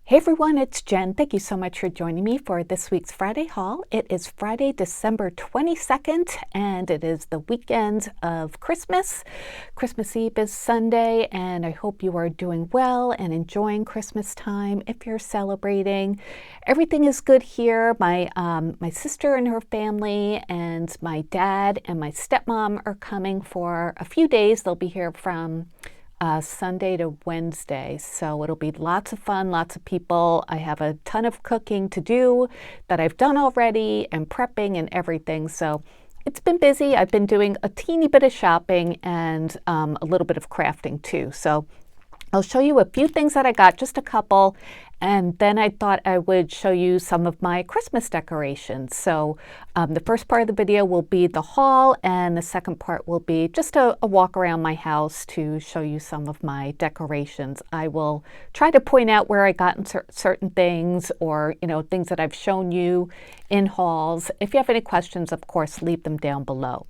Hey everyone, it's Jen. Thank you so much for joining me for this week's Friday haul. It is Friday, December 22nd, and it is the weekend of Christmas. Christmas Eve is Sunday, and I hope you are doing well and enjoying Christmas time if you're celebrating. Everything is good here. My sister and her family and my dad and my stepmom are coming for a few days. They'll be here from Sunday to Wednesday. So it'll be lots of fun, lots of people. I have a ton of cooking to do that I've done already and prepping and everything. So it's been busy. I've been doing a teeny bit of shopping and a little bit of crafting too. So I'll show you a few things that I got, just a couple, and then I thought I would show you some of my Christmas decorations. So the first part of the video will be the haul, and the second part will be just a walk around my house to show you some of my decorations. I will try to point out where I got in certain things, or things that I've shown you in hauls. If you have any questions, of course, leave them down below.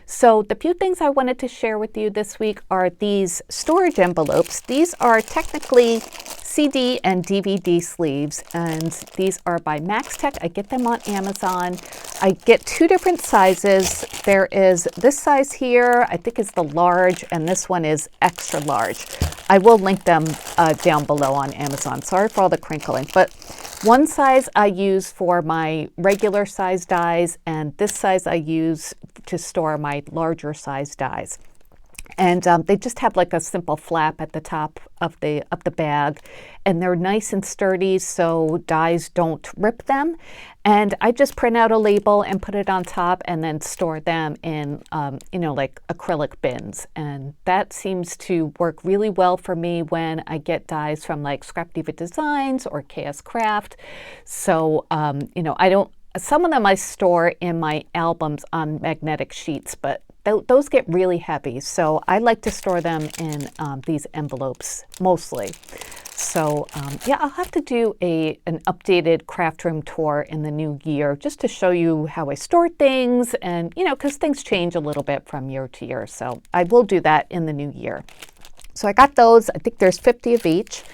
So the few things I wanted to share with you this week are these storage envelopes. These are technically CD and DVD sleeves, and these are by MaxTech. I get them on Amazon. I get two different sizes. There is this size here, I think is the large, and this one is extra large. I will link them down below on Amazon. Sorry for all the crinkling, but one size I use for my regular size dies, and this size I use to store my larger size dies. And they just have like a simple flap at the top of the bag, and they're nice and sturdy so dies don't rip them. And I just print out a label and put it on top and then store them in like acrylic bins. And that seems to work really well for me when I get dies from like Scrap Diva Designs or KS Craft. So I don't, some of them I store in my albums on magnetic sheets, but those get really heavy, so I like to store them in these envelopes mostly. So yeah, I'll have to do an updated craft room tour in the new year just to show you how I store things, and because things change a little bit from year to year. So I will do that in the new year. So I got those. I think there's 50 of each.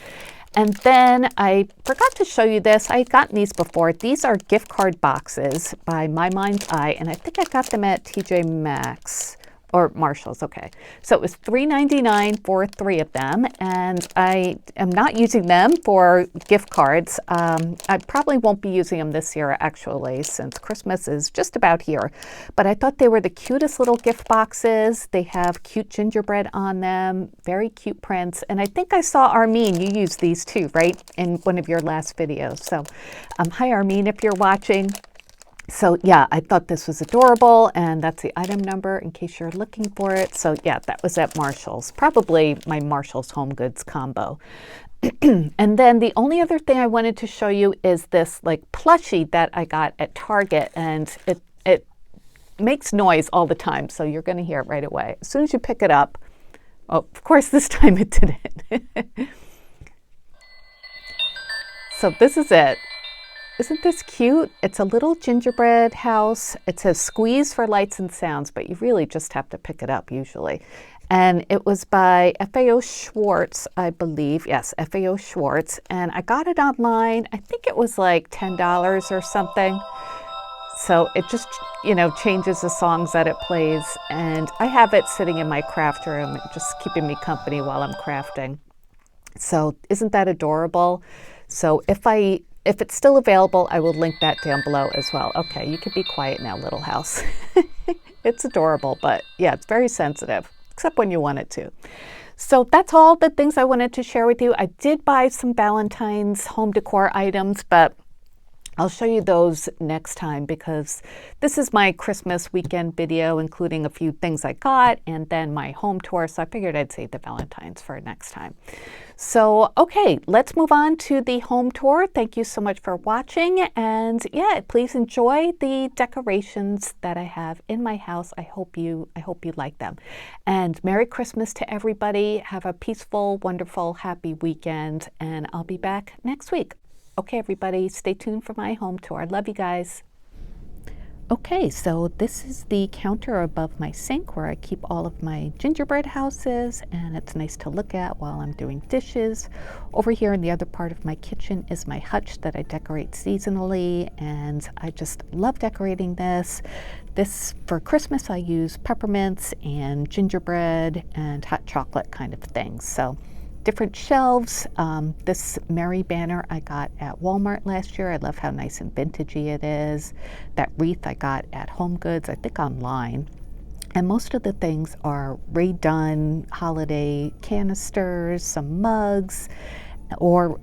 And then I forgot to show you this. I had gotten these before. These are gift card boxes by My Mind's Eye, and I think I got them at TJ Maxx or Marshall's. Okay, so it was $3.99 for 3 of them, and I am not using them for gift cards. I probably won't be using them this year, actually, since Christmas is just about here. But I thought they were the cutest little gift boxes. They have cute gingerbread on them, very cute prints. And I think I saw Armin, you used these too, right, in one of your last videos. So hi Armin, if you're watching. So yeah, I thought this was adorable, and that's the item number in case you're looking for it. So yeah, that was at Marshall's, probably my Marshall's Home Goods combo. And then the only other thing I wanted to show you is this like plushie that I got at Target, and it makes noise all the time, so you're going to hear it right away. As soon as you pick it up, oh, of course this time it didn't. So this is it. Isn't this cute? It's a little gingerbread house. It says squeeze for lights and sounds, but you really just have to pick it up usually. And it was by FAO Schwartz, I believe. Yes, FAO Schwartz. And I got it online. I think it was like $10 or something. So it just, changes the songs that it plays. And I have it sitting in my craft room, just keeping me company while I'm crafting. So isn't that adorable? So if it's still available, I will link that down below as well. Okay, you can be quiet now, little house. It's adorable, but yeah, it's very sensitive, except when you want it to. So that's all the things I wanted to share with you. I did buy some Valentine's home decor items, but I'll show you those next time because this is my Christmas weekend video, including a few things I got and then my home tour. So I figured I'd save the Valentine's for next time. So, okay, let's move on to the home tour. Thank you so much for watching. And yeah, please enjoy the decorations that I have in my house. I hope you like them. And Merry Christmas to everybody. Have a peaceful, wonderful, happy weekend. And I'll be back next week. Okay, everybody, stay tuned for my home tour. Love you guys. Okay, so this is the counter above my sink where I keep all of my gingerbread houses, and it's nice to look at while I'm doing dishes. Over here in the other part of my kitchen is my hutch that I decorate seasonally, and I just love decorating this. This, for Christmas, I use peppermints and gingerbread and hot chocolate kind of things. So different shelves. This Mary banner I got at Walmart last year. I love how nice and vintagey it is. That wreath I got at Home Goods, I think online. And most of the things are Rae Dunn holiday canisters, some mugs, or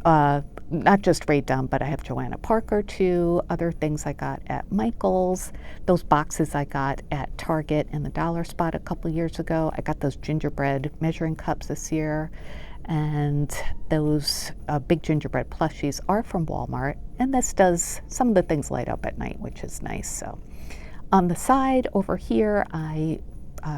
not just Rae Dunn, but I have Joanna Parker too. Other things I got at Michael's. Those boxes I got at Target and the Dollar Spot a couple years ago. I got those gingerbread measuring cups this year. And those big gingerbread plushies are from Walmart. And this does some of the things light up at night, which is nice. So on the side over here, I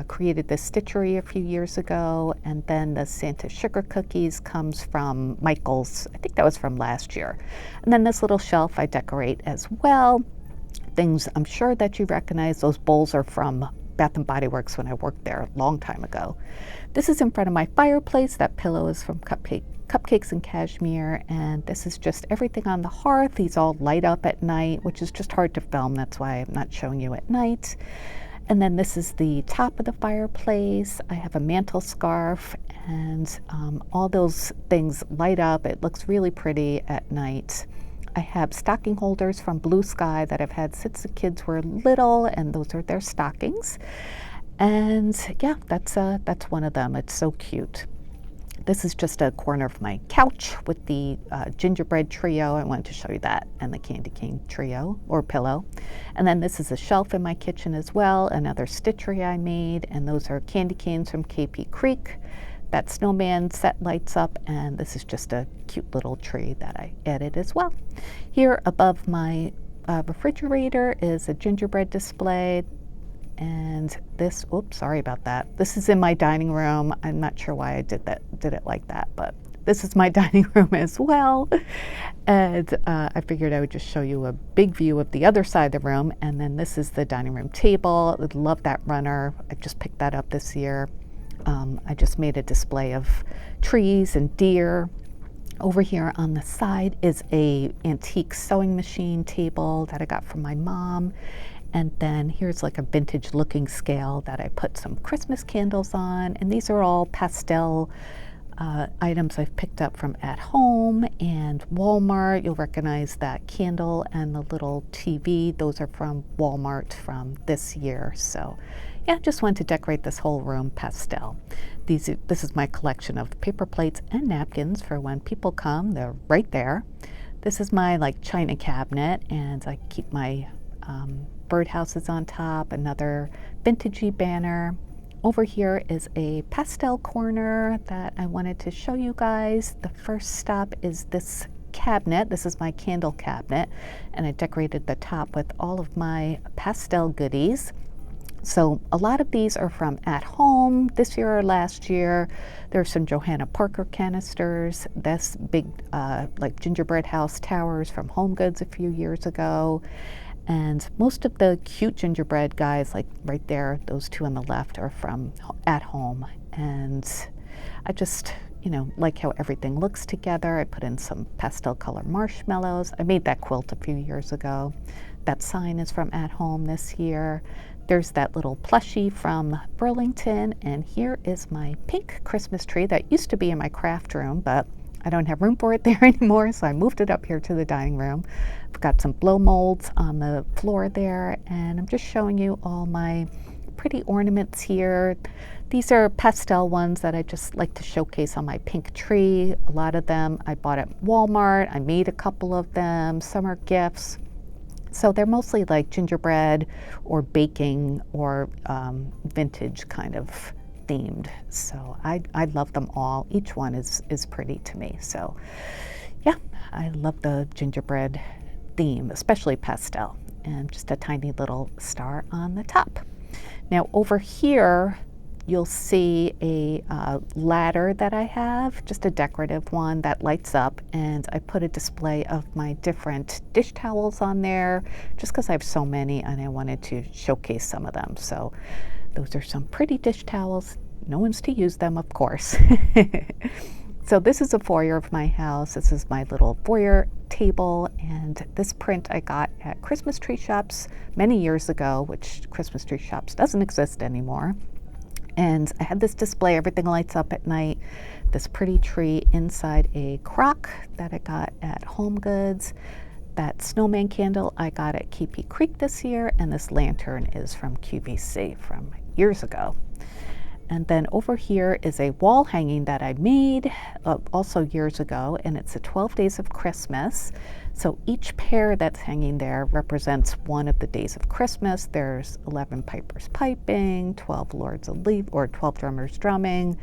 created this stitchery a few years ago. And then the Santa sugar cookies comes from Michael's. I think that was from last year. And then this little shelf I decorate as well. Things I'm sure that you recognize. Those bowls are from Bath and Body Works when I worked there a long time ago. This is in front of my fireplace. That pillow is from Cupcakes and Cashmere, and this is just everything on the hearth. These all light up at night, which is just hard to film. That's why I'm not showing you at night. And then this is the top of the fireplace. I have a mantle scarf, and all those things light up. It looks really pretty at night. I have stocking holders from Blue Sky that I've had since the kids were little, and those are their stockings. And yeah, that's one of them. It's so cute. This is just a corner of my couch with the gingerbread trio. I wanted to show you that, and the candy cane trio or pillow. And then this is a shelf in my kitchen as well, another stitchery I made, and those are candy canes from KP Creek. That snowman set lights up, and this is just a cute little tree that I added as well. Here above my refrigerator is a gingerbread display, and this, oops, sorry about that. This is in my dining room. I'm not sure why I did it like that, but this is my dining room as well. And I figured I would just show you a big view of the other side of the room, and then this is the dining room table. I love that runner. I just picked that up this year. I just made a display of trees and deer. Over here on the side is a antique sewing machine table that I got from my mom. And then here's like a vintage looking scale that I put some Christmas candles on. And these are all pastel items I've picked up from At Home and Walmart. You'll recognize that candle and the little TV. Those are from Walmart from this year. So yeah, just wanted to decorate this whole room pastel. This is my collection of paper plates and napkins for when people come. They're right there. This is my like china cabinet, and I keep my birdhouses on top, another vintagey banner. Over here is a pastel corner that I wanted to show you guys. The first stop is this cabinet. This is my candle cabinet, and I decorated the top with all of my pastel goodies. So a lot of these are from At Home this year or last year. There's some Joanna Parker canisters. This big like gingerbread house towers from Home Goods a few years ago. And most of the cute gingerbread guys, like right there, those two on the left, are from At Home. And I just, like how everything looks together. I put in some pastel color marshmallows. I made that quilt a few years ago. That sign is from At Home this year. There's that little plushie from Burlington, and here is my pink Christmas tree that used to be in my craft room, but I don't have room for it there anymore, so I moved it up here to the dining room. I've got some blow molds on the floor there, and I'm just showing you all my pretty ornaments here. These are pastel ones that I just like to showcase on my pink tree. A lot of them I bought at Walmart. I made a couple of them. Some are gifts. So they're mostly like gingerbread or baking or vintage kind of themed. So I love them all. Each one is pretty to me. So yeah, I love the gingerbread theme, especially pastel, and just a tiny little star on the top. Now over here, you'll see a ladder that I have, just a decorative one that lights up, and I put a display of my different dish towels on there just because I have so many and I wanted to showcase some of them. So those are some pretty dish towels. No one's to use them, of course. So this is a foyer of my house. This is my little foyer table, and this print I got at Christmas tree shops many years ago, which Christmas tree shops doesn't exist anymore. And I had this display, everything lights up at night, this pretty tree inside a crock that I got at Home Goods. That snowman candle I got at Keepy Creek this year, and this lantern is from QVC from years ago. And then over here is a wall hanging that I made also years ago, and it's a 12 Days of Christmas. So each pair that's hanging there represents one of the days of Christmas. There's 11 pipers piping, 12 lords of leaf, or 12 drummers drumming,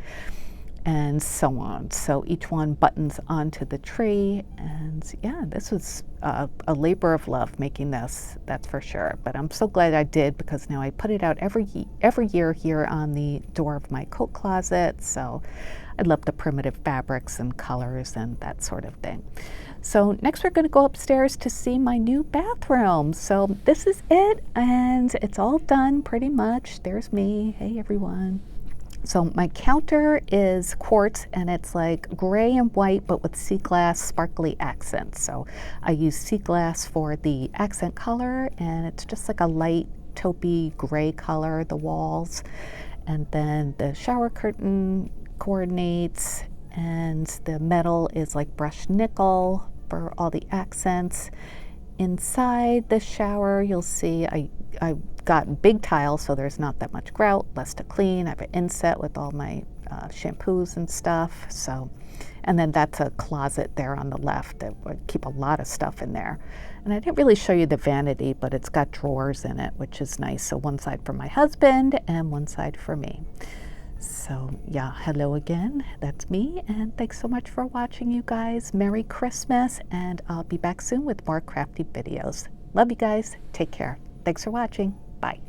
and so on. So each one buttons onto the tree, and yeah, this was a labor of love making this, that's for sure. But I'm so glad I did, because now I put it out every year here on the door of my coat closet. So I love the primitive fabrics and colors and that sort of thing. So next we're going to go upstairs to see my new bathroom. So this is it, and it's all done pretty much. There's me. Hey everyone. So my counter is quartz, and it's like gray and white, but with sea glass sparkly accents. So I use sea glass for the accent color, and it's just like a light taupey gray color, the walls. And then the shower curtain coordinates, and the metal is like brushed nickel for all the accents. Inside the shower, you'll see I got big tiles, so there's not that much grout, less to clean. I have an inset with all my shampoos and stuff. So, and then that's a closet there on the left that would keep a lot of stuff in there. And I didn't really show you the vanity, but it's got drawers in it, which is nice. So one side for my husband and one side for me. So yeah, hello again, that's me, and thanks so much for watching, you guys. Merry Christmas, and I'll be back soon with more crafty videos. Love you guys, take care. Thanks for watching, bye.